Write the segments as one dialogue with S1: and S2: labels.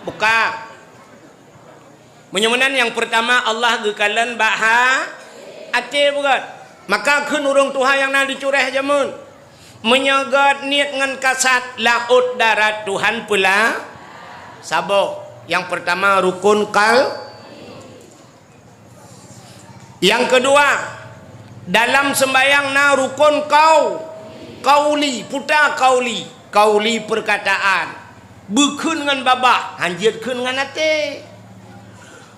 S1: Buka. Menyemenan yang pertama Allah gekalan baha ate bukan. Maka kun urang Tuhan yang nak dicureh jamun. Menyagat niat ngan kasat laut darat Tuhan pula sabo. Yang pertama rukun yang kedua dalam sembayang na rukun kauli puta kauli perkataan bekun ngan babah hanjir kun ngan ate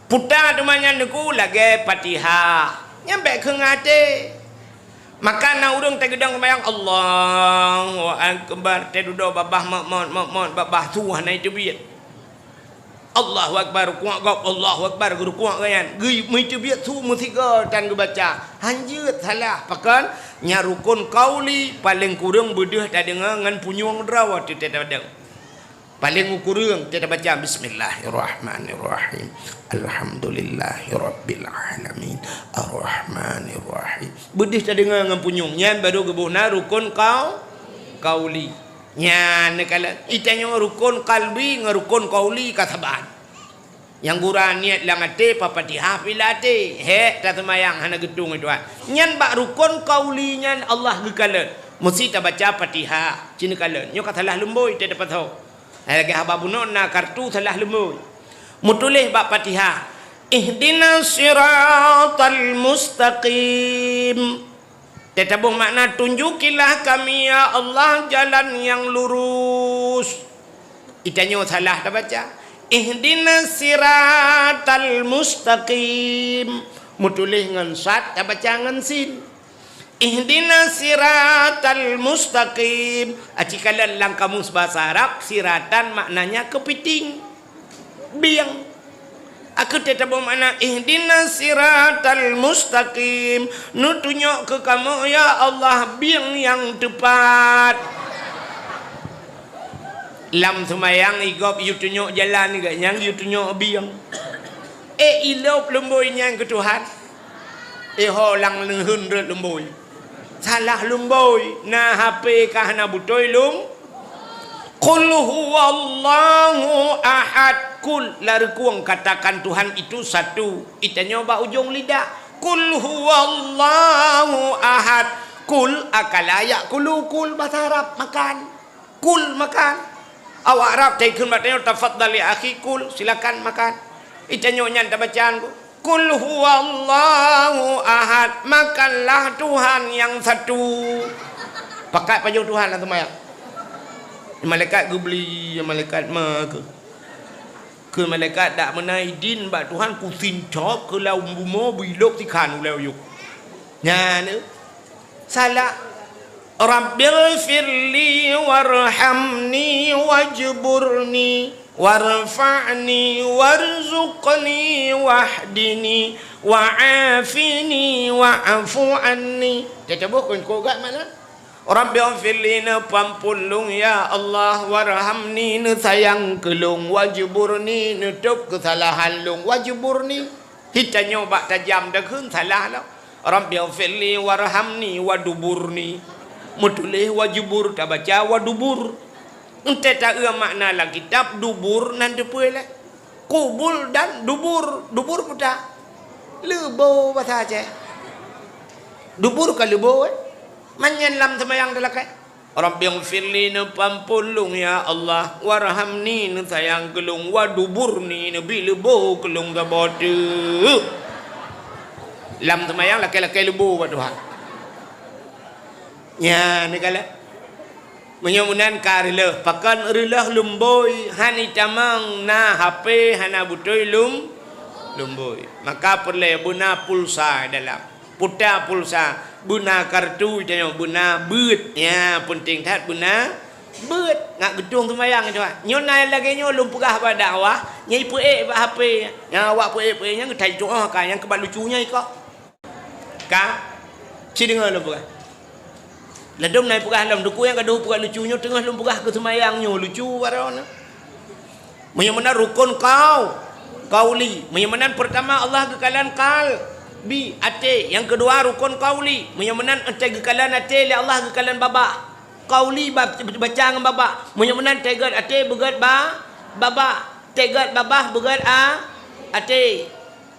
S1: puta demanya neku lagi Fatihah nyampe ke ngate maka na urang tegedang sembayang Allahu akbar te duduk babah mon babah tuah nai tebiat Allahu akbar kuat gop Allahu akbar guru kuat kan gui mesti biat tu mesti dan baca hanjut salah pakan nya rukun kauli paling kurang bedah tak dengar ngan punyung drawat tidak ada paling kurang tidak baca bismillahirrahmanirrahim alhamdulillahirabbil alamin arrahmanirrahim bedah tak dengar ngan punyung nya baru gebuhna rukun kauli nya nekala itanya rukun kalbi ngarukun kauli kasaban yang gura niat lang ate Fatihah pilate he ta semayang hana gedung itu nyan bak rukun kauli nyan Allah gekalan mesti ta baca Fatihah cina kalan nyo katalah lemboi te dapat tahu lagi hababunon na kartu salah lemboi mutulih bak Fatihah ihdinas siratal mustaqim tetabuh makna tunjukilah kami ya Allah jalan yang lurus. Itanya salah dah baca. Ihdinas siratal mustaqim. Mutulih ngan sad dah baca ngan sin. Ihdinas siratal mustaqim. Acikalan lang kamus bahasa Arab siratan maknanya kepiting. Biang. Aku tetap bermakna ihdinas siratal mustaqim. Nu tunjuk ke kamu ya Allah biang yang tepat. Lam semayang igop you tunjuk jalan juga yang you tunjuk biang. Ilop lemboi yang ke Tuhan. Ho lang lehun ret lemboi. Salah lemboi na HP kah na butoi lum. Qul huwallahu ahad. Kul larikuang katakan Tuhan itu satu. Itanya ba ujung lidah. Kul huwallahu ahad. Kul akalayak kulu kul bahasa Arab makan. Kul makan. Awak Arab taikun batanya tafaddal ya akhi kul silakan makan. Itanya nyan ta bacaan ku. Kul huwallahu ahad. Makanlah Tuhan yang satu. Pakai pajung Tuhan lah semaya. Malaikat gue beli malaikat mah ke malaikat tak menai din ba Tuhan ku sin chop ke lau bumo bilok ti khan lau yuk nya ne salah rabbil firli warhamni wajburni warfa'ni warzuqni wahdini wa'afini wa'afu anni coba kau gak mana Rabbi firli na pampulung ya Allah warhamni na sayang kelung wajiburni na tup kesalahan lung wajiburni hitanya bak tajam dah kun salah lah Rabbi firli warhamni waduburni mutulih wajibur tak baca wadubur ente tak makna lah kitab dubur nan depuai lah kubul dan dubur putar lebo bahasa Aceh dubur ka lebo manyan lam semayang dalakai Rabbi firli na pampulung ya Allah warhamni na sayang kelung waduburni na bilebo kelung gabote lam semayang lakai-lakai lebo wa Tuhan nya ni kala menyamunan karila pakan rilah lumboi hani tamang na HP hana butoi lumboi maka perle buna pulsa dalam puta pulsa buna kartu jangan buna beut ya penting tat buna beut ngak gedung semayang itu nyonai lagi nyo lumpugah pada dakwah nyai puek ba HP yang awak puek nya ngetai doa ka yang kebat lucunya ikak ka si dengar lumpugah ladom nai pugah lam duku yang gaduh pugah lucunya tengah lumpugah ke semayang nyo lucu warona menyemana rukun kauli menyemana pertama Allah kekalan bi ate yang kedua rukun kauli menyamanan ate gekalan ate li Allah gekalan baba kauli baca dengan baba menyamanan tegat ate begat baba tegat babah begat ate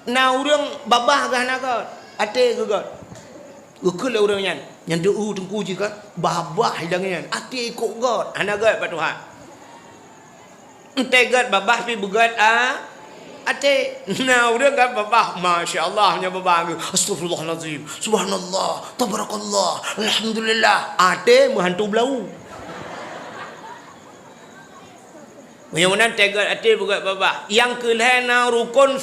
S1: na urang babah gah nagot ate gegot gekul urang nyan yang deu tengku jikat babah hidangan ate ikut got anagat pak Tuhan tegat babah pi begat ate na urang kan babah masya-Allah nya babah astagfirullahalazim subhanallah tabarakallah alhamdulillah ate menghantu belau mudah-mudahan tegat ate begat babah yang kelana rukun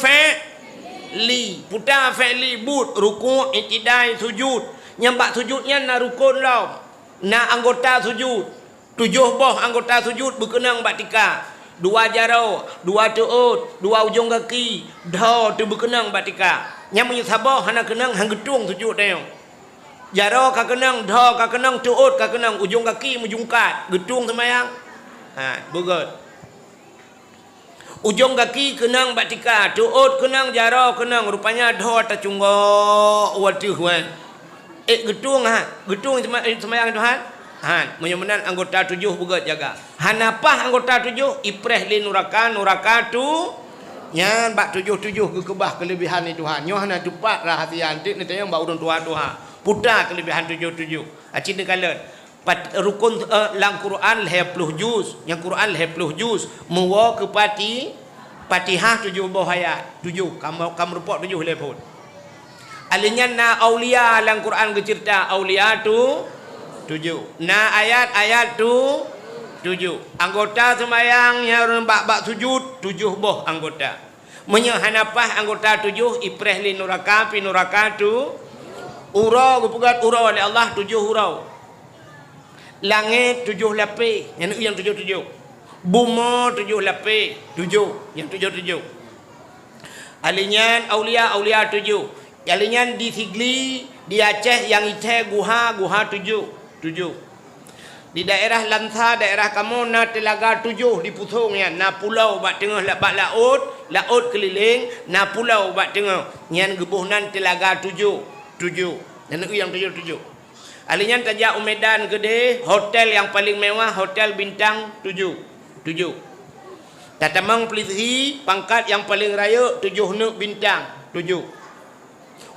S1: li putar fi'li but ruku' iktidai sujud nyambak sujudnya na rukun law na anggota sujud 7 boh anggota sujud berkenang batika 2 jaro 2 tuut 2 ujung kaki dah tu berkenang batika yang menyusabah hana kenang hang getung sujud tayong jaro ka kenang dah ka kenang tuut ka kenang ujung kaki mejungkat getung semayang begot ujung kaki kenang batika tuut kenang jaro kenang rupanya dah ta cunggok watuh wan getung getung semayang Tuhan mudah-mudahan anggota 7 begot jaga hanapah anggota 7 ipreh li nuraka tu nyan bak 7 ke kebah kelebihan ni Tuhan nyoh na tupat rahasian tik ni tayang bak urang Tuhan putar kelebihan 7 cinta kalen rukun lang Quran 20 juz yang Quran 20 juz muwa ke Fatihah 7 buah ayat 7 kamu report 7 lepon alinyan na aulia lang Quran ke cerita aulia tu 7 na ayat tu 7 anggota semayang yang bak sujud 7 boh anggota menyehanapah anggota 7 ipreh li nuraka pi nuraka tu urau gupegat urau oleh Allah 7 urau langit 7 lapis yang 7 bumi 7 lapis 7 yang 7 alinyan aulia 7 alinyan di Sigli di Aceh yang Ite guha 7 di daerah Lansa daerah kamu na telaga 7 di Pusongnya na pulau bak tengah bak laut keliling na pulau bak tengah nyan gebuhnan telaga 7 yang 7 alinyan tajak Medan gede hotel yang paling mewah hotel bintang 7 Tatamang Pelisi pangkat yang paling raya 7 nuk bintang 7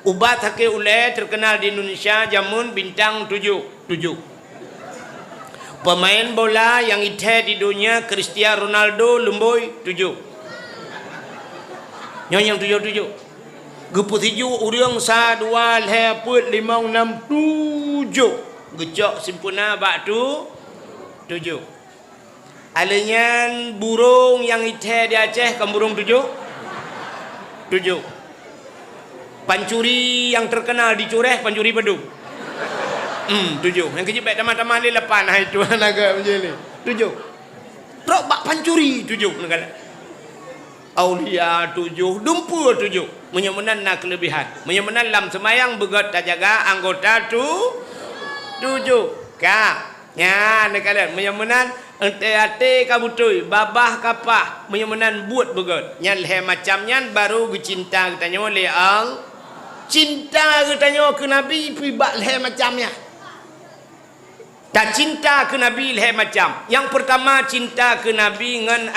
S1: ubat hakik ulai terkenal di Indonesia jamun bintang 7 pemain bola yang ite di dunia Cristiano Ronaldo lemboi 7 yang 7 geput hiju urang 1 2 3 4 5 6 7 gejok sempurna bak tu 7 alinyan burung yang ite di Aceh kan burung 7 pancuri yang terkenal di Cureh pancuri Bedung 7 yang kecil baik taman-taman ni 8 hai tu naga macam ni 7 trok bak pancuri 7 negara aulia 7 dumpu 7 menyemenan nak kelebihan menyemenan lam semayang begot tak jaga anggota tu 7 ka nya negara menyemenan ente kabutui babah kapah menyemenan buat begot nyal he macam nyan baru cinta katanya oleh cinta katanya ke Nabi pribak leh macamnya tak cinta ke Nabi leh macam yang pertama cinta ke Nabi ngan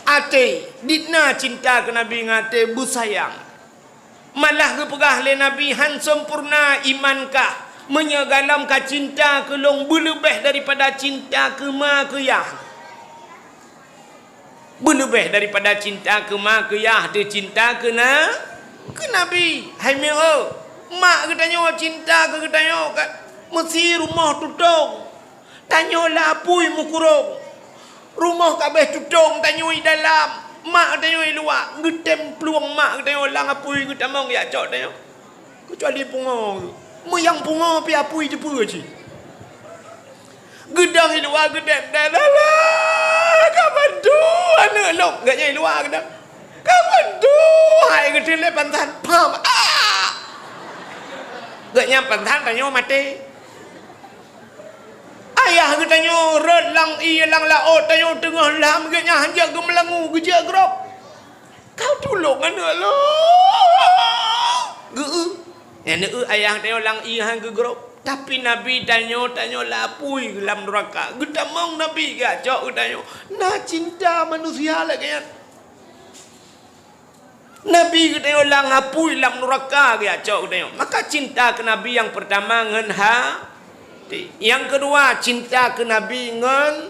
S1: ate ditna cinta ke Nabi ngan ate busayang malah ke pegah le Nabi han sempurna imankah menyegalam ka cinta ke long berlebih daripada cinta ke ma ke yah berlebih daripada cinta ke ma ke yah te cinta ke Nabi hai meo mak katanya cinta ke katanya kat mesti rumah tutung tanyo lapui mukurung rumah kabeh tutung tanyo i dalam mak tanyo i luar ngetem peluang mak katanya lang apui ketamong ya cok tanyo kecuali pungo moyang pungo pi apui je pu je gedang i luar gedang dalah kapan tu anak lok gaknya i luar gedang kapan tu hai kecil le pantan pam gaknya pantan tanyo mati ayah katanya red lang lang laut tanyo tengah lam gaknya hanjak ke melangu gejak grop kau tolong anak lo ayah tanyo lang hang ke grop Tapi Nabi tanya lapui dalam neraka. Kita mau Nabi gacok tanya. Nah cinta manusia lagi kan. Nabi kita orang ngapui dalam neraka gacok tanya. Maka cinta ke Nabi yang pertama ngen hati. Yang kedua cinta ke Nabi ngen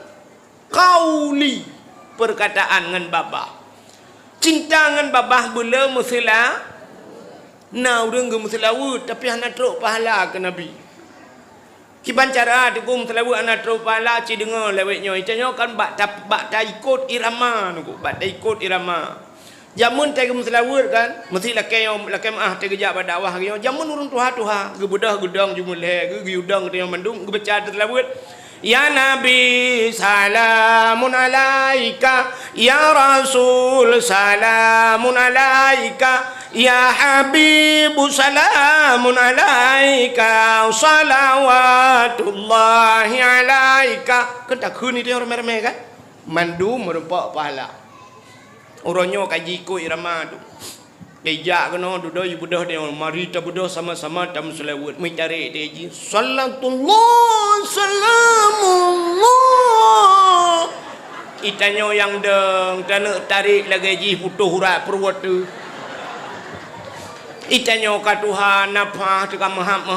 S1: kauli, perkataan ngen babah. Cinta ngen babah bela musila. Nah urang ge musila tapi hana truk pahala ke Nabi. Kiban cara tu selalu anak teropala ci dengar lewetnya itanya kan bak tak ikut irama nuku bak tak ikut irama jamun tai gum selawur kan mesti lakai mah tai gejak badawah ge jamun urung tuha ge budah gudang jumul he ge udang te mandung ge baca selawur ya Nabi salamun alaika ya Rasul salamun alaika ya Habibu salamun alaika salawatullahi alaika. Kan tak khun ni dia orang meremeh kan. Mandu merempak pahala. Orangnya kaji ikut irama tu. Ejak kena duduk ibudah dia mari ta budah sama-sama tam selawat mai tarik dia ji sallatullah salamullah. Itanya yang deng tak nak tarik lagi ji putuh urat perut tu. Itanya ka Tuhan apa tukang mahap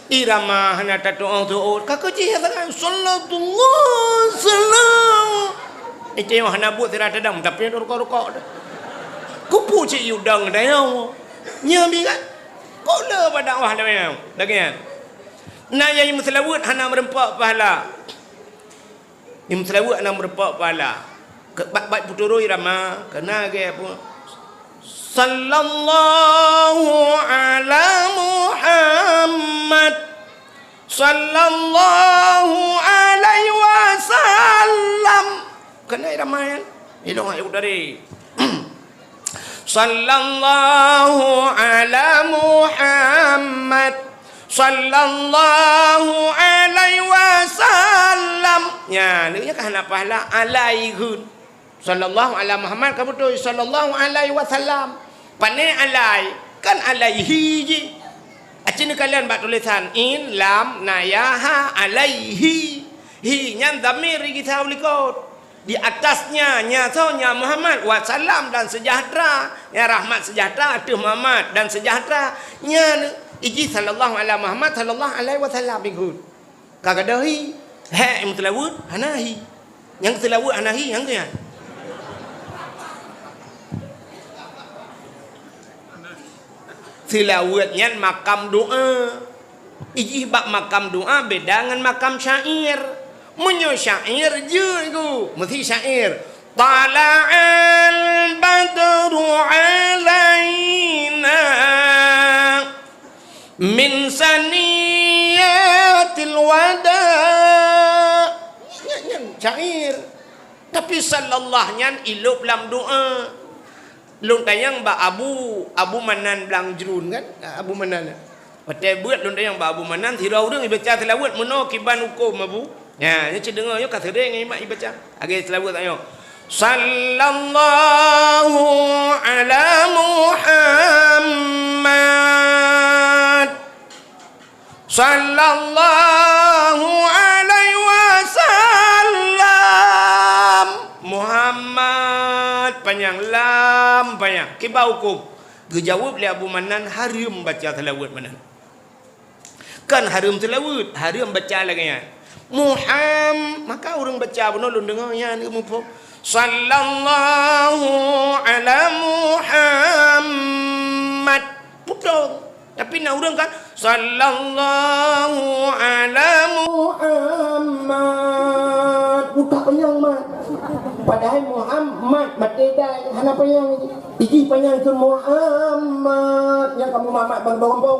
S1: irama hana tatu tu kakak ji kata sallatullah salam itanya hana buat tidak ada tapi rokok kupu cik udang dah nyambi kan kau le pada wah dah memang kan nah yang selawat hana merempak pahala yang selawat hana merempak pahala baik puturu irama kena ke apa sallallahu ala Muhammad sallallahu alaihi wasallam kena irama kan ilong ayo dari sallallahu ala Muhammad sallallahu alaihi wasallam ya ni kan hana pahala alaihun sallallahu ala Muhammad kamu tu sallallahu alaihi wasallam pandai alai kan alaihi je acin kalian buat tulisan in lam nayaha alaihi hi nya dhamir kita ulikot di atasnya nyatanya Muhammad wasallam dan sejahtera ya rahmat sejahtera atas Muhammad dan sejahtera nya iji sallallahu ala Muhammad sallallahu alaihi wasallam ikut kagadahi he mutlawud hanahi yang tilawud hanahi yang dia tilawatnya makam doa. Iji bak makam doa beda dengan makam syair. Munyo syair je itu. Mesti syair. Tala'al badru alaina min saniyatil wada. Syair. Tapi sallallahu nyan ilup dalam doa. Lung tayang ba Abu Manan belang jerun kan Abu Manan patai buat lung tayang ba Abu Manan thirau deung baca tilawat meno kiban hukum Abu ya nya cedengar yo ka thereng ngai mak baca age tilawat ayo sallallahu ala Muhammad sallallahu alaihi wasallam Muhammad panjang lam panjang kiba hukum gejawab li Abu Manan haram baca tilawat manan kan haram tilawat haram baca lagi ya maka orang baca benar lu dengarnya ni mupo sallallahu ala Muhammad putung tapi nak orang kan sallallahu ala Muhammad buka panjang mat padahal Muhammad batedai hana panjang iji panjang tu Muhammad yang kamu Muhammad bang-bang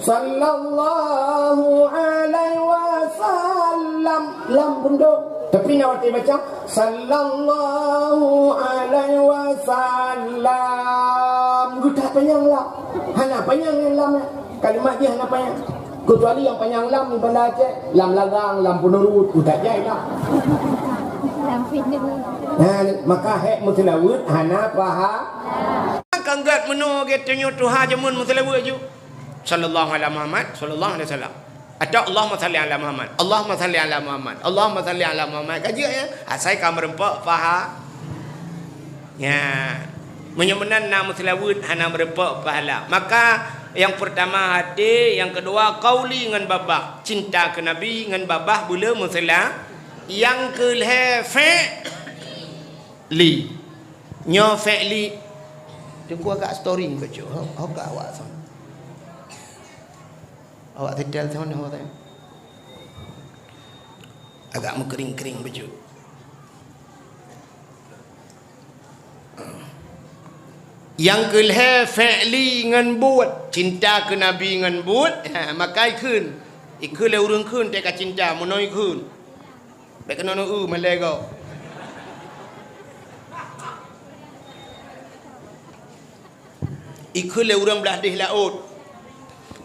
S1: sallallahu alaihi wasallam lam bunduk tapi nak baca sallallahu alaihi wasallam gudah panjang lah hana panjang yang lam kalimat dia hana panjang kecuali yang panjang lam ni benda Aceh lam larang lam punurut gudah jai lah lam fitnah maka hek mutilawud hana paha kanggat meno ke tunyo tuha jamun mutilawud ju sallallahu alaihi Muhammad sallallahu alaihi wasallam. Atau Allahumma salli ala Muhammad, Allahumma salli ala Muhammad, Allahumma salli ala Muhammad. Kaji ya. Saya kam merempak faham. Ya. Menyemenan nama selawut hana merempak pahala. Maka yang pertama hati, yang kedua qauli dengan babah, cinta ke Nabi dengan babah bila musalla. Yang kelih fi'li. Nyo fi'li. Tunggu agak story baca. Agak awak sana. Awak tidal sana awak tanya. Agak mengkering-kering baju. Yang kelih fi'li dengan buat, cinta ke Nabi dengan buat, maka ikun. Ikun le urang kun teka cinta monoi kun. Baik kena nu malai kau. Ikun le urang belah dih laut.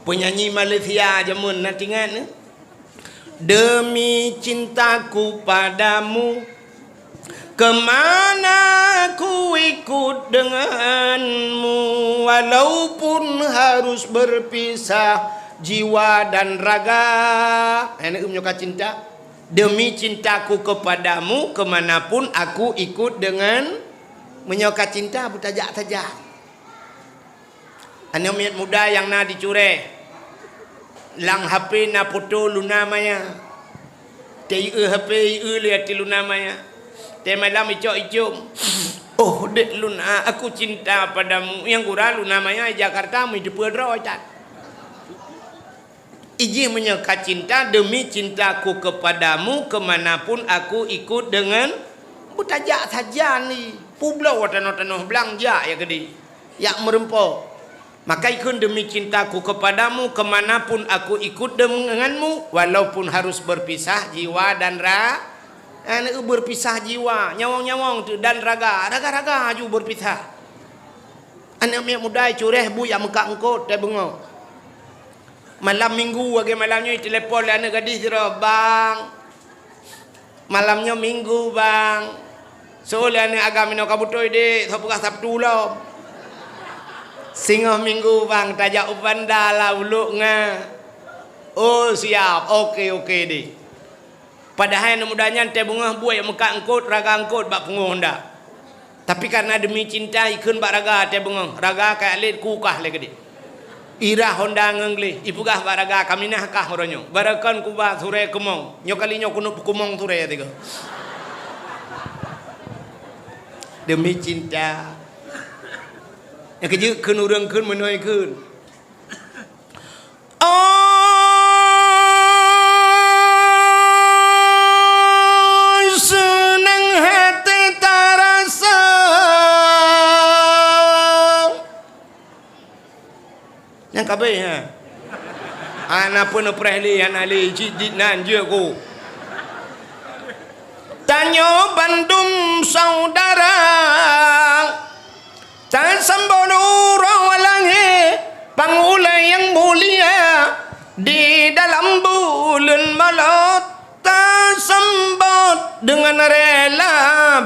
S1: Penyanyi Malaysia jamun nanti ingat. Demi cintaku padamu, kemana ku ikut denganmu, walaupun harus berpisah jiwa dan raga. Enak menyoka cinta. Demi cintaku kepadamu, kemanapun aku ikut dengan menyoka cinta butajak tajak. Anak muda yang na dicure. Lang HP na foto luna maya. Te HP lihat luna maya. Te malam icok-icok. Oh dek luna, aku cinta padamu. Yang kurang luna maya Jakarta mu di pedro cat. Iji menyoka cinta demi cintaku kepadamu, kemanapun aku ikut dengan butajak saja ni. Publau tanah-tanah belanja ya gede. Yak merempok. Maka ikut demi cintaku kepadamu, kemanapun aku ikut denganmu, walaupun harus berpisah jiwa dan raga. Berpisah jiwa, nyawang-nyawang tu dan raga, raga-raga juga berpisah. Anak muda cureh bu yang mekak engkau teh bengok. Malam minggu bagi malamnya telepon anak gadis dia, bang. Malamnya minggu bang. Soalnya anak agak minum kabutoi dek, sapukah Sabtu lah. Singoh minggu bang, tajak upanda lah uluk nga. Oh siap, okey deh. Padahal mudahnya teh bunga buat yang mekak engkot, raga engkot bak penguh hendak. Tapi karena demi cinta ikun bak raga teh bunga, raga kayak alit kukah lagi deh. Ira honda ngengli, ipugah bak raga kami nah kah oronyo. Barakan kubah sure kumong, nyokali nyokunup kumong sure ya tiga. Demi cinta. Yang kerja kun urang kun menoi kun. Oh senang hati terasa. Yang kabe ha. Anak pun perhli anak li jidit nan je ko. Tanyo Bandung saudara. Tangan sambut walangi pangulai yang mulia di dalam bulan malam sambut dengan rela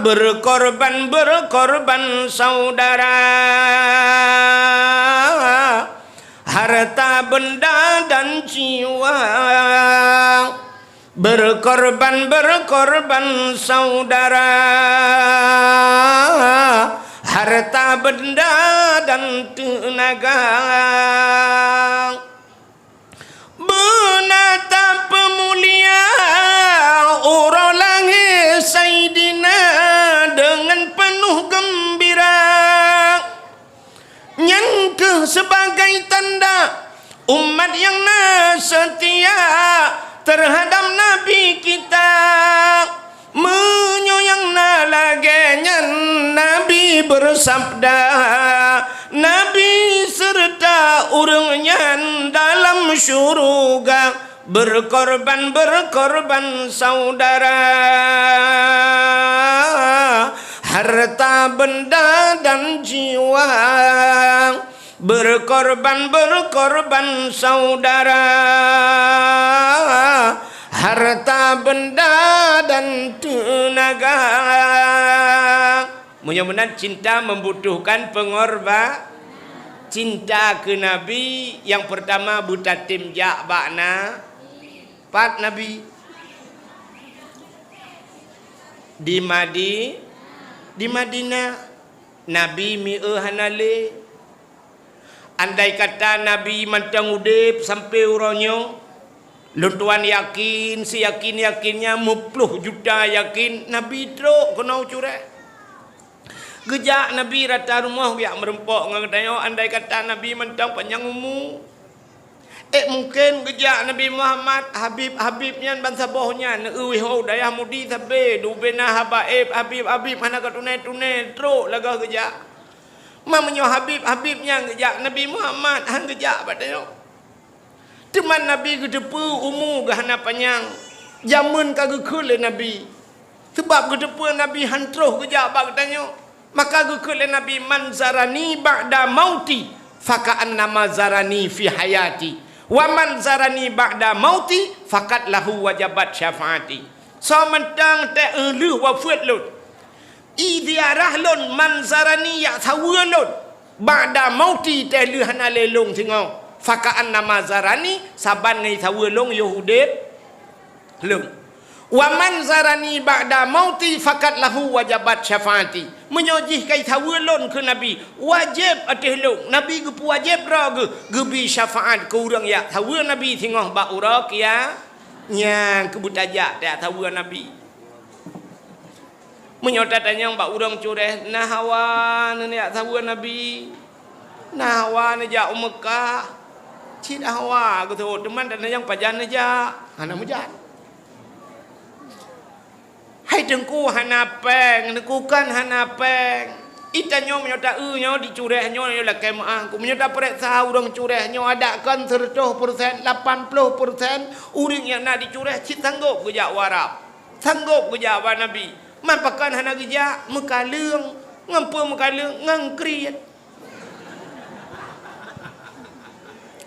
S1: berkorban saudara, harta benda dan jiwa berkorban saudara, harta benda dan tenaga. Menatap pemulia orang langit Sayyidina dengan penuh gembira, nyangka sebagai tanda umat yang setia terhadap Nabi kita. Menyoyang laganya Nabi bersabda, Nabi serta urangnya dalam syurga berkorban saudara, harta benda dan jiwa berkorban saudara, harta benda dan tenaga. Mudah-mudahan cinta membutuhkan pengorbanan. cinta ke Nabi yang pertama butatim ja bakna pat Nabi di Madinah Nabi mi'e hanale. Andai kata Nabi mantang udip sampai uronyo, luntuan yakin, seyakin-yakinnya 10 juta yakin Nabi teruk kena curek. Gejak Nabi rata rumah biak merempok ngadanya andai kata Nabi mentang panjang umur. Mungkin gejak Nabi Muhammad Habibnya bangsa bohnya neuih ho dayah mudi tabe du bena habaib Habib mana ka tunai teruk laga gejak. Mamanya Habibnya gejak Nabi Muhammad hang gejak badanya. Teman Nabi gedepu umur gahana panjang. Zaman kagak kule Nabi. Sebab gedepu Nabi hantruh gejak badanya. Maka gekele Nabi manzarani ba'da mauti faka'an nama zarani fi hayati wa manzarani ba'da mauti fakat lahu wajabat syafaati. So mentang te elu wa fuet lut idiarah lun manzarani ya thawa lut ba'da mauti te lu hanale long tingau faka'an nama zarani saban ngai thawa long yahudib lung wa man zarani ba'da mauti fakat lahu wajabat syafaati. Menyojih kai tawelon ke Nabi wajib atas lu Nabi ge wajib ra ge bi syafaat ke urang ya tawa Nabi tengah ba ura kia nya kebutajak tak tawa Nabi. Menyota tanya ba urang cureh nah hawa ne ya tawa Nabi nah hawa ne ja Mekah cid hawa ke tu teman dan yang pajan aja ana mujan. Hai dengku hana peng, dengkukan hana peng. Itanyo menyota nyo dicurehnya nyo la kemah. Ku menyota periksa urang curehnya ada kan 100%, 80% uring yang nak dicureh cit sanggup gejak warap. Sanggup gejak wa Nabi. Mampakan hana gejak mekaleung, ngampu mekaleung ngang kriet.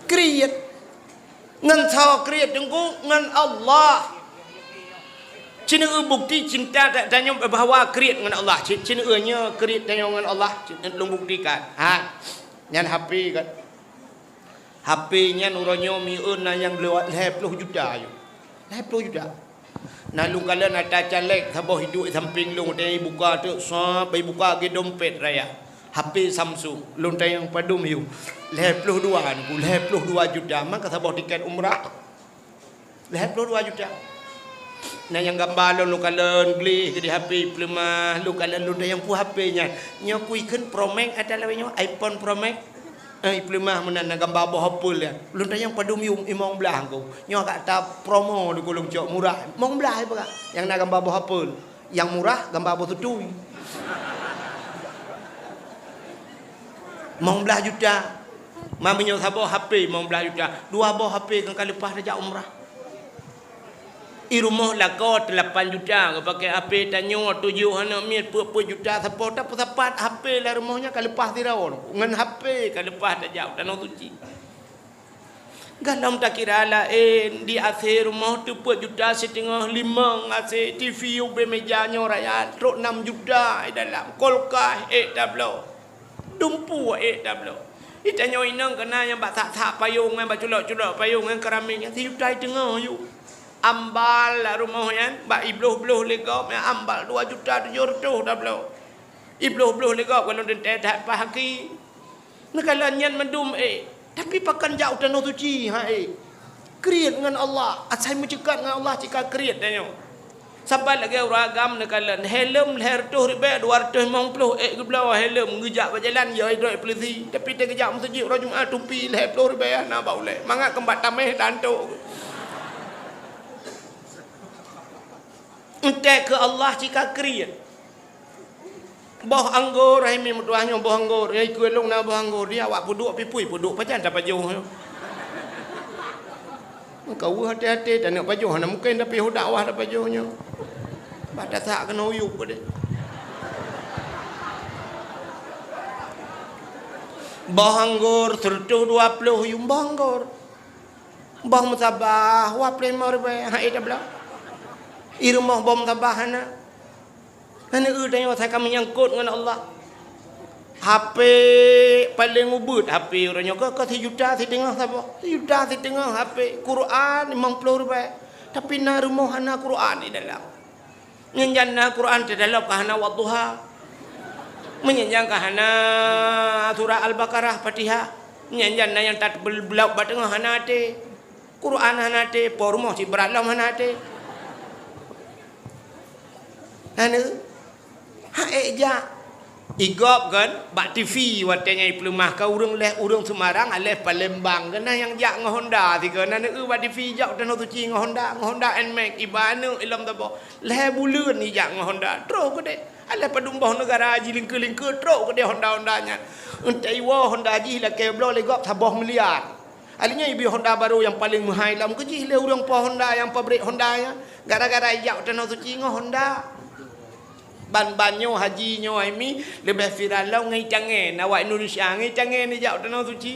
S1: Kriet. Ngan tho kriet dengku ngan Allah. Cina bukti cinta tak tanya bahawa kriat dengan Allah. Cina nya kriat tanya dengan Allah. Long buktikan. Nyan HP kan. HP nya nuronyo miun yang lewat 10 juta ayo. 10 juta. Nah lu kala nak calek sabah hidup samping lu tanya buka tu sampai buka ke dompet raya. HP Samsung. Lu tanya yang padum yu. 52 ku 52 juta maka sabah tiket umrah. 52 juta. Nah yang gambar lu kalen beli ke di HP pelema lu kalen lu dah yang pu HP-nya nya ku ikan Pro Max ada lawanya iPhone Pro Max pelema menan gambar bah hapul ya lu dah yang padum imong belah ku nya kata promo di golong cok murah mong belah apa yang nak gambar bah hapul yang murah gambar bah tutui mong belah juta mamanya sabah HP mong belah juta dua bah HP kan kali lepas dah umrah. Irumah lagu 8 juta pakai HP tanya 7 hana mit pur juta siapa tak sapat HP lah rumahnya kalau lepas tiraon ngan HP kalau lepas dah jauh tanah suci galam tak kira lah di akhir rumah tu 4 juta setengah 5 ngasih TV ube mejanya rakyat rok 6 juta dalam kolkah tablo dumpu tablo itanya inang kena yang bak tak payung yang bak culak payung yang keramik yang 3 juta tengah you ambal lah rumahnya bak ibluh legap yang ambal 2 juta 700 dah belum ibluh legap kalau dia tak pahaki nak kalau nyan mendum tapi pakan jauh tanah suci kriat dengan Allah asai mencekat dengan Allah jika kriat tanya sampai lagi ragam nak kalau helm leher tu ribe 250 ke belah helm ngejak berjalan ya hidrok polisi tapi dia kejak masjid orang Jumaat tupi leher 10 ribe nak boleh mangat kembat tameh dantuk entek ke Allah jika kriat. Boh anggur ai mi mutuahnya boh anggur. Ai kuelong na boh anggur dia awak puduk pipui puduk pajan tak pajuh. Kau hati-hati tak nak pajuh nak mungkin tapi dakwah tak pajuhnya. Pada tak kena uyup dia. Boh anggur 120 yung boh anggur. Boh musabah wa premor be ha ida bla. Irumah bom tabahana. Hana tanya saya kami nyangkut dengan Allah. HP paling ubud HP orangnya ke 3 juta setengah siapa 3 juta setengah HP Quran 50 rupiah tapi na rumah hana Quran di dalam nyanjan na Quran di dalam kahana wadduha menyanjang kahana surah Al-Baqarah Fatihah nyanjan na yang tak belau batengah hana te Quran hana te pormo si beralam hana te hana ha eja igop kan bak TV watanya iplumah ka urang leh urang Semarang aleh Palembang kana yang jak ngah Honda ti kana bak TV jak tanah suci ngah Honda Nmax ibanu ilam tabo leh buleun ni jak ngah Honda tro gede aleh padumbah negara haji lingke tro gede Honda-Hondanya entai wa Honda haji la keblo le gop 3 miliar alinya ibi Honda baru yang paling mahal lam kejih le urang pa Honda yang pabrik Hondanya gara-gara jak tanah suci ngah Honda ban-banyo hajinya ini lebih viral lah ngai cangen awak Indonesia ngai cangen ni jauh tanah suci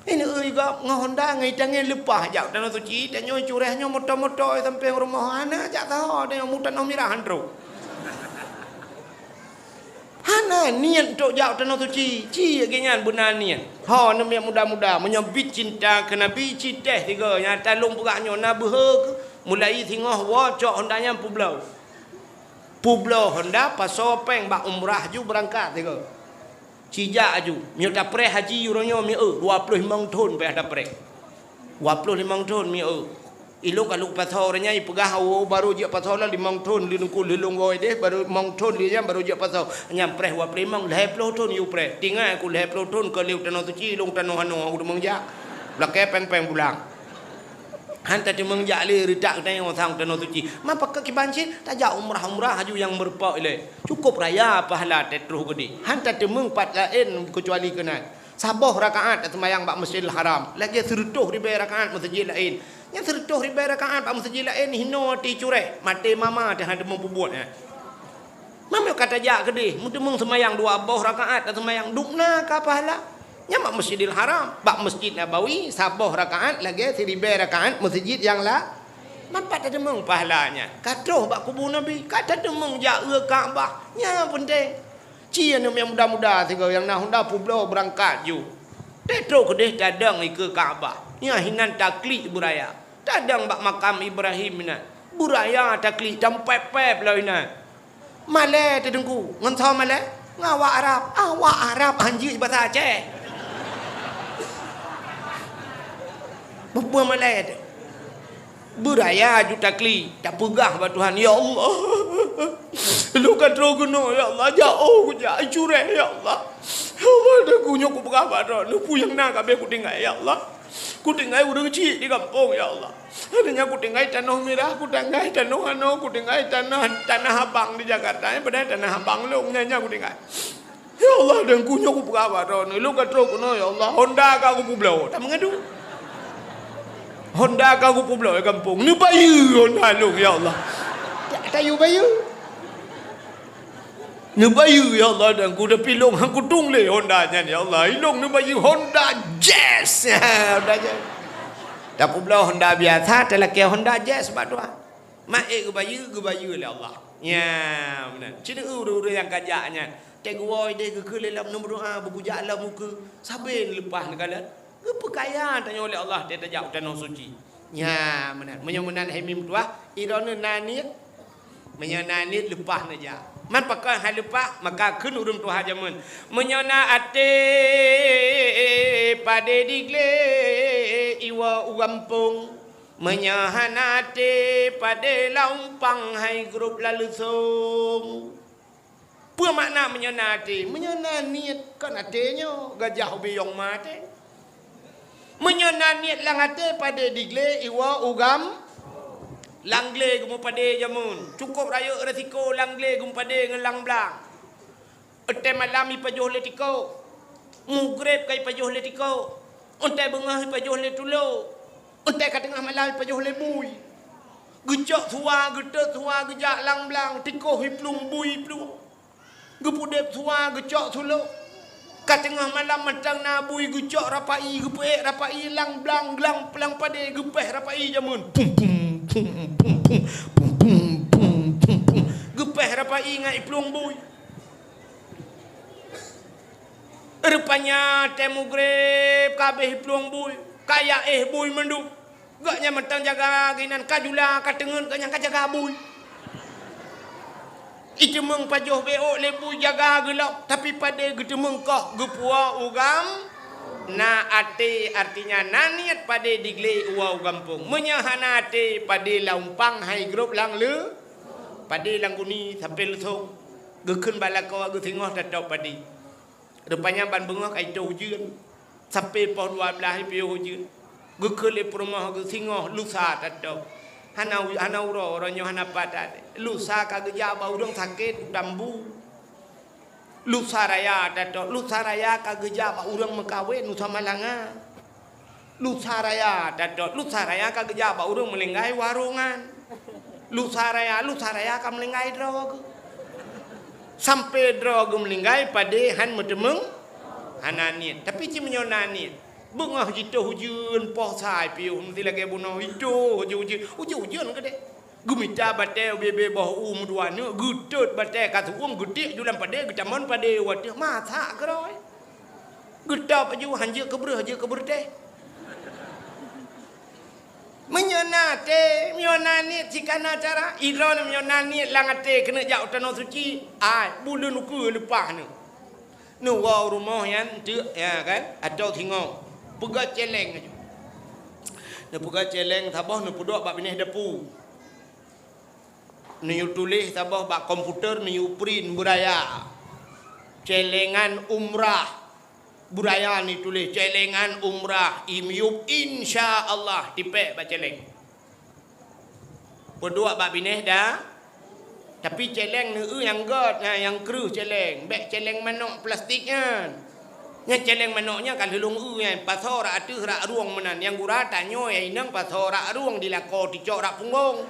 S1: ini gap ngah Honda ngai cangen lepas jauh tanah suci dan nyoy curehnya motor-motor sampai rumah ana jak tahu dengan mutan merah handro hana niat untuk jauh tanah suci ci genyan benar niat ha namanya muda-muda menyambit cinta ke Nabi cinta tiga yang talung peraknya nabuh mulai tengah wa cok Hondanya Pueblo Honda paso peng bak umrah ju berangkat tiga. Cijak aju. Miu dapre haji uronyo miu 25 tahun pe dapre. 25 tahun miu. Ilo kalau paso orangnya ipegah baru je paso lah 5 tahun lilung goi deh baru 5 tahun dia baru je paso. Nyampreh 25 tahun yu pre. Tinggal aku 20 tahun ke liu tanah suci long tanah hano udah mengjak. Lakai peng-peng pulang. Hanta di mengjali ridak dengan orang tanah suci. Mapa ke kibanci tajak umrah haju yang berpak ile. Cukup raya pahala tetruh gede. Hanta di mengpat lain kecuali kena. Sabah rakaat semayang bak Masjidil Haram. Lagi sertuh ribu rakaat masjid lain. Yang sertuh ribu rakaat bak masjid lain hino ti cureh. Mati mama dah ada membuat. Mama kata jak gede. Mudah meng semayang 2 boh rakaat semayang dukna ka pahala. Nyamak Masjidil Haram, bak Masjid Nabawi, sabah rakaat lagi 1000 rakaat masjid yang lah. Mampat ada meng pahalanya. Kata bak kubur Nabi, kata ada meng jaga Kaabah. Nya penting. Cia yang muda-muda tiga yang nak Honda Pueblo berangkat ju. Tetro kedeh dadang ke Kaabah. Nya hinan taklik buraya. Dadang bak makam Ibrahim na. Buraya taklik jam pep-pep lah ina. Malay tedengku, ngentau Malay? Ngawak Arab, awak Arab anjir bahasa Aceh. Berbuat Malay ada. Beraya juta kli. Tak pegah buat Tuhan. Ya Allah. Lu kan terus guna. Ya Allah. Jauh ku jauh. Cureh. Ya Allah. Ya Allah. Dah kunyuk ku pegah buat Tuhan. Lu puyang nak kabeh ku tinggal. Ya Allah. Ku tinggal urang cik di kampung. Ya Allah. Adanya ku tinggal tanah merah. Ku tinggal tanah hano. Ku tinggal tanah abang di Jakarta. Padahal tanah abang lu. Nyanya ku tinggal. Ya Allah. Dan kunyuk ku pegah buat Tuhan. Lu kan terus guna. Ya Allah. Honda ka ku Pueblo. Tak mengadu. Honda kau Pueblo di kampung. Ni bayu Honda lu ya Allah. Tak yu bayu. Ni bayu ya Allah dan ku dah pilong aku tung le Honda nya ya Allah. Ilong ni bayu Honda Jazz. Honda Jazz. Tak Pueblo Honda biasa tak laki Honda Jazz bak Tuhan. Mak ku bayu le Allah. Ya benar. Cina uru yang kajaknya. Tegu woi dia ke lelam nombor doa bergujak lah muka. Sabin lepas negala. Kepekayaan tanya oleh Allah dia tajak tanah suci. Ya benar. Menyemenan hemim tua irona nanit menyananit lepas naja. Man pakai hal lepas maka kun urung tuha jamun. Menyana ate pade digle iwa ugampung. Menyahanate pade laumpang hai grup lalusung. Apa makna menyana ate? Menyana niat kan atenya gajah biyong mate. Menyana niat langate pada digle iwa ugam langle gumu pada jamun cukup raya resiko langle gumu pada ngelang blang ete malam ipajuh letiko mugreb kai pajuh letiko untai bengah ipajuh letulo untai ka tengah malam ipajuh lebui gejak suar getet suar gejak lang blang tiko hiplung bui plung gepudep suar gejak sulo kat tengah malam matang nabui gejak rapai gepek rapai lang blang glang pelang pade gepeh rapai jamun pum pum pum pum pum pum pum pum pum gepeh rapai ngai plung bui Rupanya temu grep kabeh peluang bui. Kaya bui mendu. Gaknya mentang jaga ginan kajula katengen kanya kajaga bui. Itu meng pajoh beok lebu jaga gelap. Tapi pada getemeng kah gepua ugam. Na ate artinya naniat pada digle uau gampung. Menyahana ate pada laumpang hai grup lang le. Pada lang guni sampai lesong. Gekun balakawa ge tengah tatau padi. Rupanya ban bengok ai tau jeun. Sampai pohon 12 piu jeun. Gekun le perumah ge tengah lusa tatau. Hanau ro ronyo hana patat. Lusa ka geja bau dong sakit dambu. Lusa raya tatau. Lusa raya ka geja bau urang mekawin nusa malanga. Lusa raya tatau. Lusa raya ka geja bau urang melenggai warungan. Lusa raya ka melenggai drog. Sampai drog melinggai pada han metemeng hananiat. Tapi ci menyonaniat. Bengah jitu hujun poh sai piu mesti lagi bunuh itu hujun gede. Gumita bate bebe boh dua ne gutut bate kat uang gede julan pada getamon pada wadah mata keroi. Geta paju hanje kebreh je kebreh. Menyonate menyonani cikana cara idron menyonani langate kena jau tanah suci ai bulan uku lepas nu wau rumah yang tu ya kan atau tengok pegat celeng aja nu pegat celeng tabah nu pudok bab ini depu nu tulis tabah bab komputer nu print budaya celengan umrah budaya ni tulis celengan umrah imyub insya-Allah tipek baca celeng. Pedua bab bineh dah. Tapi celeng ni yang god yang keruh celeng, bek celeng manok plastiknya. Nya celeng manoknya kan lelung yang pasor atuh rak ruang menan yang gura tanyo ai nang pasor rak ruang dilako dicok rak punggung.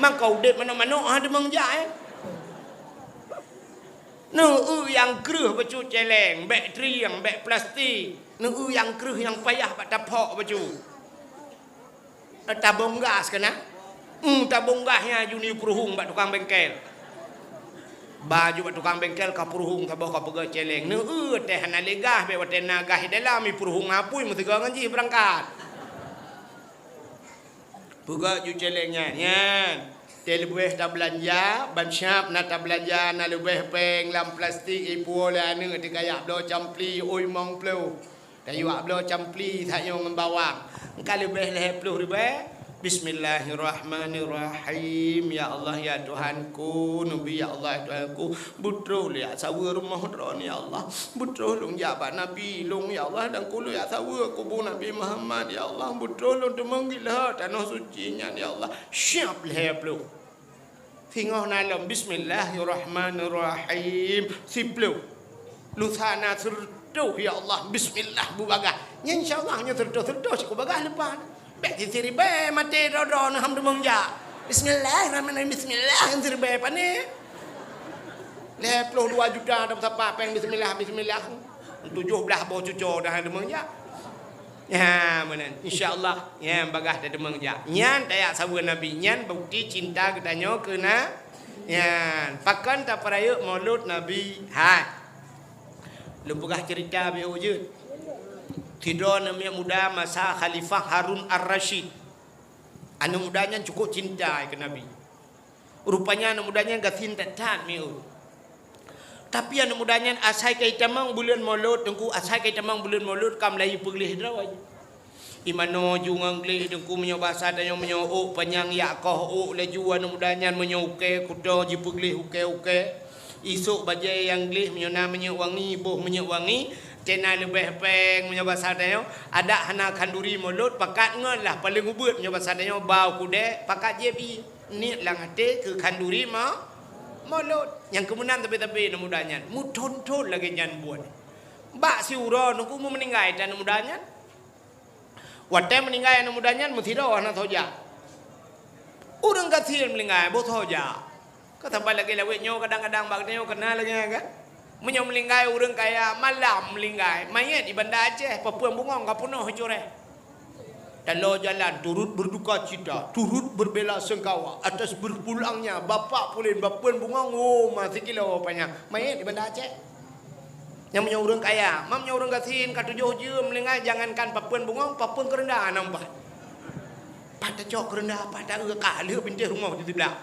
S1: Mangkau det manok-manok ha demang ja yang keruh baju celeng, beg triang, beg plastik. Yang keruh yang payah bak tapok baju. Tabung gas kena. Tabung gasnya juni peruhung bak tukang bengkel. Baju bak tukang bengkel ka peruhung tabah ka pegak celeng. Teh hana legah be wate nagah dalam mi peruhung apui mesti ngaji berangkat. Pegak ju celengnya nyan. Lebih tak belanja, ban siap nak tak belanja nak lebih peng lam plastik ipu lah ni di kayak belo campli oi mong plu. Kayu belo campli tak yang membawang. Kalau lebih leh plu ribe. Bismillahirrahmanirrahim. Ya Allah ya Tuhanku, Nabi ya Allah ya Tuhanku. Butrul ya sawa rumah ron ya Allah. Butrul long jabat Nabi long ya Allah dan kulu ya sawa kubur Nabi Muhammad ya Allah. Butrul long temanggilah tanah suci nya ya Allah. Siap leh plu. Tengok nalam Bismillahirrahmanirrahim. Siplu Lusana sertuh ya Allah. Bismillah bubagah. InsyaAllah nya sertuh siku bagah lepas. Bek siri be mati rodo na ham demong ja. Bismillahirrahmanirrahim. Bismillah siri be pane. Le 2 juta dapat apa peng bismillah 17 boh cucu dah demong ja. Ya mana insyaallah ya bagah dah demang ja nyan tayak sawa nabi nyan bukti cinta katanya kena nyan pakan tak perayuk maulud nabi hai lempugah cerita be wujud tidur namanya muda masa khalifah Harun Ar-Rasyid anu mudanya cukup cinta ke nabi rupanya anu mudanya gatin tatan miu tapi anu mudanya asai kai tamang bulan maulud tengku asai kai tamang bulan maulud kam layu peglih draw imano jungang glih tengku menyo bahasa dan menyo panyang yakoh laju anu mudanya menyo uke kudo ji peglih uke isuk bajai yang glih menyo namanya wangi boh menyo wangi cena lebih peng menyo bahasa dan ada hana kanduri maulud pakat ngon lah paling ubut menyo bahasa dan bau kude pakat jebi ni lang hate ke kanduri ma maulud yang kemudian tapi mudanya mu tonton lagi nyan buat bak si uro nuku mu meninggal dan mudanya wate meninggal dan mudanya mu tiro ana thoja urang kathir meninggal bo thoja kata lagi lawet nyo kadang-kadang bak nyo kena lagi kan menyo meninggal urang kaya malam meninggal mayat di Banda Aceh Papua bungong ka punoh core kalau jalan turut berduka cita, turut berbela sungkawa atas berpulangnya bapak pulin bapun bungong masih kilo apanya mayat di Banda Aceh. Yang punya orang kaya, mamnya orang gatin, katujuh je melengai jangankan papun bungong, papun kerendah nampak. Pada cok kerendah, pada kali pintu rumah di belah.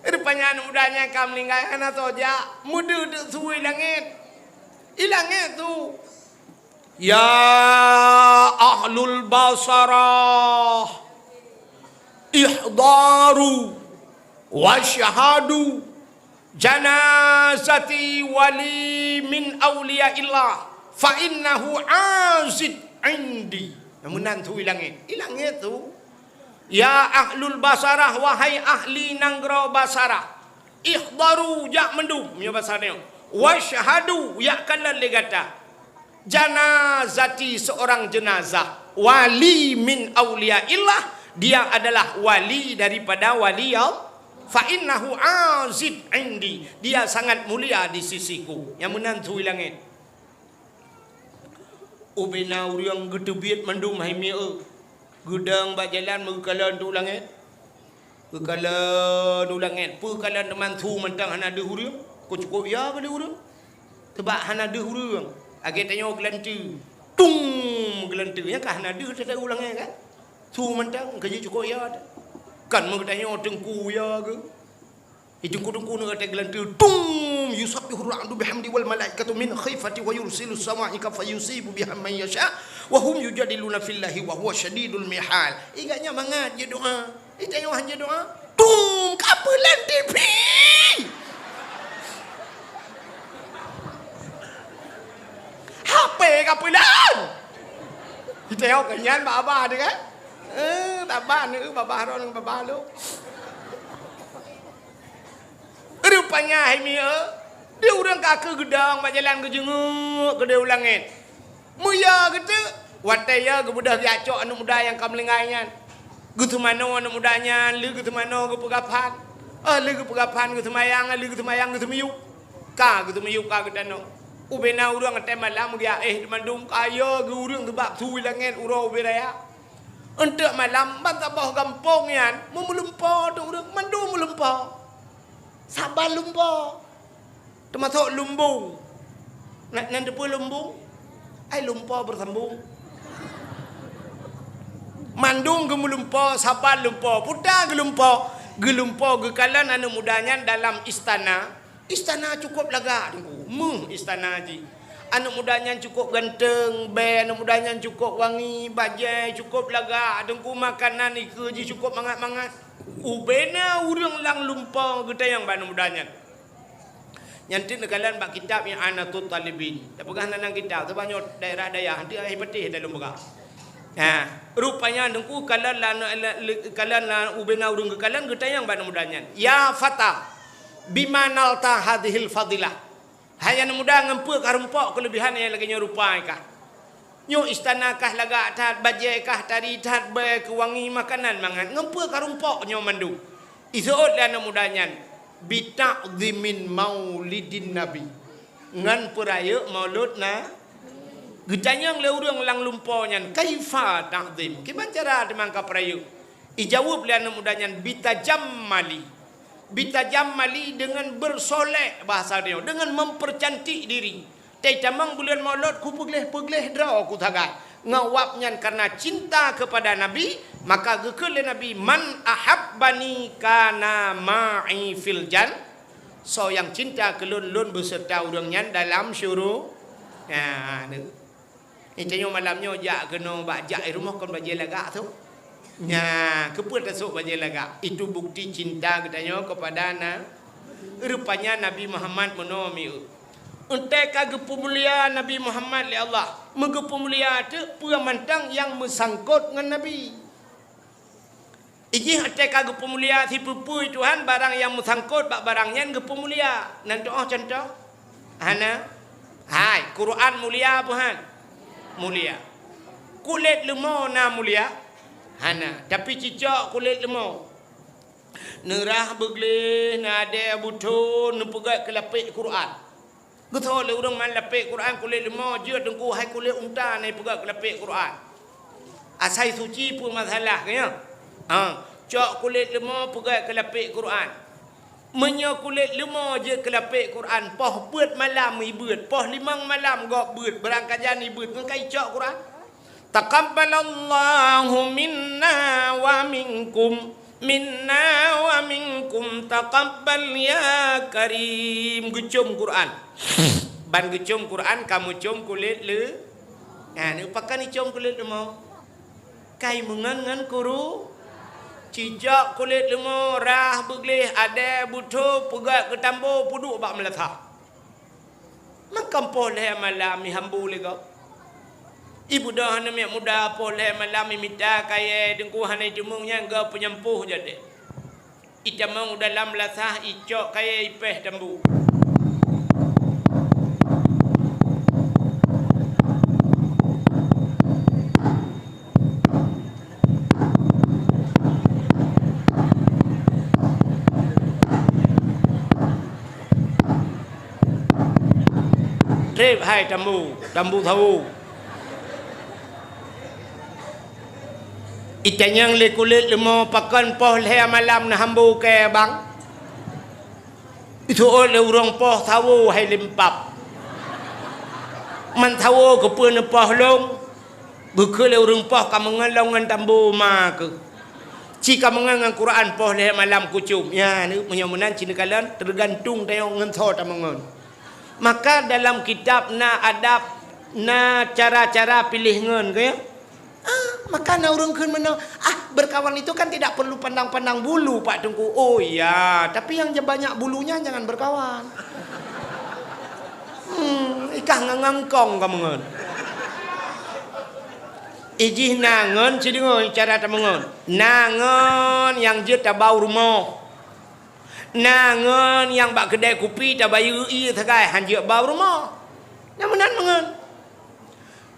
S1: Rupanya mudanya kam melengai anak toja, muda suwi langit, ilangit tu. Ya ahlul basarah, ihdaru wa syahadu janazati wali min awliya illah fa innahu azid indi. Namunan tu ilangit tu. Ya ahlul basarah, wahai ahli nanggro basarah, ihdaru jak mendum ya basarnya, wa syahadu ya kalan legata janazati seorang jenazah wali min awliya illah, dia adalah wali daripada wali Allah. Fa innahu azid indi, dia sangat mulia di sisiku. Yang menantu langit ubena uriang gedebit mandum hai mie gudang bajalan mengkalan tu langit kekalan tu langit pekalan mantu mentang hana de uriang ko cukup ya pada uriang tebak hana de uriang age tanyo gelantu tung gelantu ya kah hana de tak ulangnya kan tu mentang kerja cukup ya kan mengatanya tengku ya ke itu tengku nak kata gelantu tum yusabbihu ar-ra'du bihamdi wal malaikatu min khifati wa yursilu as-sama'ika fayusibu biha man yasha wa hum yujadiluna fillahi wa huwa syadidul mihal. Igaknya mangat je doa, itanya hanya doa tum kapelan TV HP kapelan itanya kenyan baba dia kan taban ni baba ron baba lu. Rupanya hai mia dia urang kaki gedang berjalan ke jenguk ke dia ulangin. Muya kata wataya ke budak gacok anak muda yang kamlengaian. Gitu mana anak mudanya, lu gitu mana ke pegapan. Lu ke pegapan gitu mayang, lu gitu mayang gitu miyuk. Ka gitu miyuk ka gedano. Ubena urang ate malam dia mandung kaya ke urang tebak tu ulangin urang uberaya. Untuk malam bantabah kampung yan, memelumpa tu urang mandung melempa. Sabar lumba termasuk lumbung nak depan lumbung ai lumpa bersambung mandung gemulumpa sabar lumpa putar gelumpa gekalan anak mudanya dalam istana cukup laga istana ji anak mudanya cukup ganteng anak mudanya cukup wangi bajai cukup laga dengku makanan ike ji cukup mangat-mangat ubena urang lang lumpang kita yang banu mudanya nyanti nekalan bak kitab yang Anatul Talibin tak pegah nanang kitab tu banyak daerah-daerah nanti ai betih dalam buka rupanya dengku kalan ubena urang kekalan kita yang banu mudanya ya fata bimanalta hadhil fadilah hayang muda ngempu karumpok kelebihan yang lagi rupai kah nyo istana kah laga tat bajai kah tari tat be kewangi makanan mangan ngempu karumpok nyo mandu isot dan mudanya bita'dhimin maulidin nabi ngan peraya maulud na gedanyang le urang lang lumpo nyan kaifa ta'dhim kiman cara demangka peraya ijawab le mudanya bitajammali dengan bersolek bahasa dia dengan mempercantik diri tamang bulan maulud ku pegleh draw ku tagat ngawapnya karena cinta kepada nabi maka gekele nabi man ahabbani kana ma'i fil jan so yang cinta kelun-lun beserta urangnya dalam syurga itu malamnya jak kena bajak rumah kon bajai laga tu keput tasuk bajai laga itu bukti cinta katanya kepada rupanya Nabi Muhammad menomil untuk kagepu mulia Nabi Muhammad li Allah megepu mulia tu puramantang yang mesangkut dengan Nabi iji untuk kagepu mulia si pupui Tuhan barang yang mesangkut bak barangnya gepu mulia nan doa contoh hana hai Quran mulia Tuhan mulia kulit lemau na mulia hana tapi cicak kulit lemau nerah begleh nade butun nepegat kelapik Quran betul le urang man lapik Quran kulit lemau je dengku hai kulit unta nai pegat lapik Quran asai suci pun masalah kaya cok kulit lemau pegat ke lapik Quran Menyo kulit lima je kelapik Quran. Poh beut malam ibeut. Poh limang malam gok beut. Berangkat jan ibeut. Ngekai cok Quran. Taqabbalallahu minna wa minkum. Minna wa minkum. Taqabbal ya karim. Gecum Quran. Ban gecum Quran kamu cum kulit le. Ni upakan ni cum kulit lima. Kai mengan kuru. Cijak kulit lima, rah beglih, ada butuh, pegat ke tambo, puduk bak meletah. Makan poleh malam ni hambu lega. Ibu dah hana miak muda poleh malam ni minta kaya dengku hana jemungnya enggak penyempuh jadi. Itamang dalam meletah, icok kaya ipeh tambu. Trip hai tambu tahu. Itanyang le kulit lemo pakan poh le malam na hambu ke bang. Itu oleh urang poh tahu hai limpap. Man tahu ke pun poh long. Buku le urang poh kamangan longan tambu ma ke. Jika mengangan Quran poh le malam kucum. Ya ni menyamunan cina kalan tergantung tayong ngentho tamangan. Maka dalam kitab na adab na cara-cara pilih ngen kaya maka na urang keun menang berkawan itu kan tidak perlu pandang-pandang bulu Pak Tengku. Oh ya, tapi yang banyak bulunya jangan berkawan. Ikah ngangkong kamu ngen. Ijih nangen cidingoy cara tamangon. Nangen yang je tabau rumah. Nangan yang bak kedai kopi tak bayu i takai hanjak bau rumah. Namunan mengan.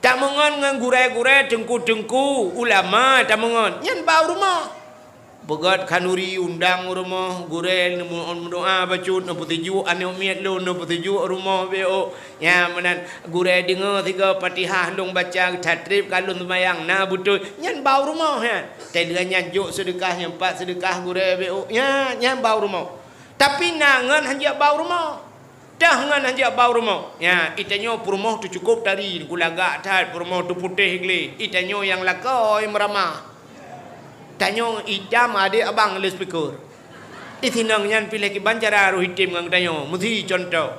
S1: Tak mengan ngan gurai-gurai dengku-dengku ulama tak mengan. Nyan bau rumah. Begat kanuri undang rumah gurai nemu doa bacut nemu tuju anu miat lu nemu tuju rumah beo. Ya menan gurai dengar tiga Fatihah long baca tatrib kalun sembahyang na betul. Nyan bau rumah ya. Tadi nyan juk sedekah yang 4 sedekah gurai beo. Ya nyan bau rumah. Tapi nangan hanjak bau rumah. Dah ngan hanjak bau rumah. Ya, itanyo rumah tu cukup tadi gulagak tat rumah tu putih geli. Itanyo yang lakoi meramah. Tanyo itam adik abang le speaker. Itinang nyan pilih ki bancara ro hitim ngang tanyo. Muthi contoh.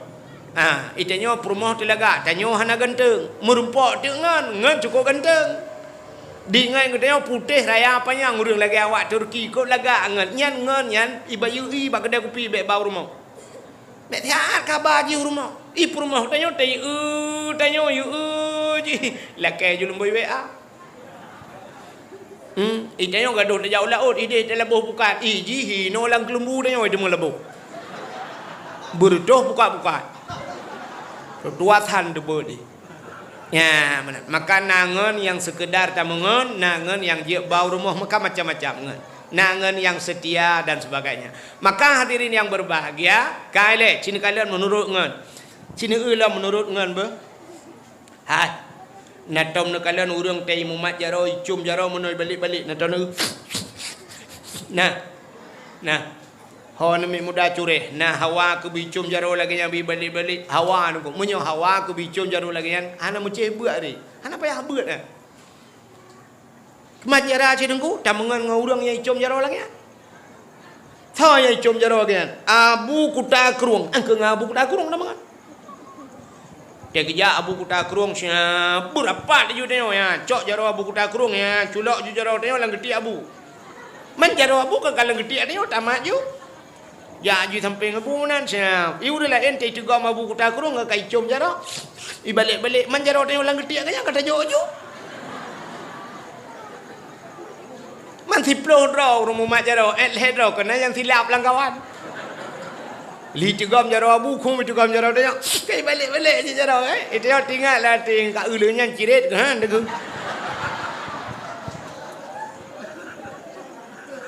S1: Itanyo rumah tu lagak. Tanyo hana ganteng. Merumpok tu ngan cukup ganteng. Di ngai ngedeo putih raya panjang urang lagi awak Turki kok laga angan nyan ibayu i bak kedai kopi bek bau rumah. Mek tiat khabar ji rumah. I rumah tanyo tanyo ji lakai ju lemboi wa. Tanyo gaduh de jauh laut ide labuh bukan. Ji hino lang kelembu tanyo de melabuh. Berdoh buka-buka. Tuatan de bodi. Ya, maka nangan yang sekedar tamangan, nangan yang je bau rumah maka macam-macam ngan. Nangan yang setia dan sebagainya. Maka hadirin yang berbahagia, kale cini kalian menurut ngan. Cini eulah menurut ngan be. Hai. Natom ne kalian urang tei mumat jaro icum jaro menoi balik-balik natom ne. Nah. Hawa nami muda cureh. Nah hawa ke bicum jaro lagi yang balik-balik. Hawa nu menyo hawa ke bicum jaro lagi yang hana muceh beut ni. Hana payah beut ah. Kemajara cidengku tamangan ngurang yang icum jaro lagi. Tha yang icum jaro lagi. Abu kuta kruang. Angke ngabu kuta kruang tamangan. Dia kerja abu kuta kruang sia berapa dia tengok ya. Cok jaro abu kuta kruang ya. Culok ju jaro tengok lang geti abu. Man jaro abu ke kalang geti tengok tamat ju. Ya ju sampai ngebunan siap. Iu dah ente itu gam abu kuta kurung ngekai cum jaro. I balik-balik man jaro tengok lang getiak kaya kata jojo. Man tiplo draw rumah mak jaro head draw kena yang silap lang kawan. Li cegam jaro abu kum itu gam jaro tengok. Kai balik-balik je jaro itu tinggal lah ting ka uleunya ciret kan degung.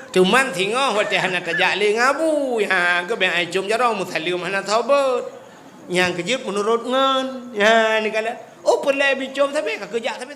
S1: Cuman tengok hotel hana tajak le ngabu ya ke ben ai cum jaro muthalim hana taubat yang kejut menurut ngan ya ni kala oh pelai bicom tapi ka kerja tapi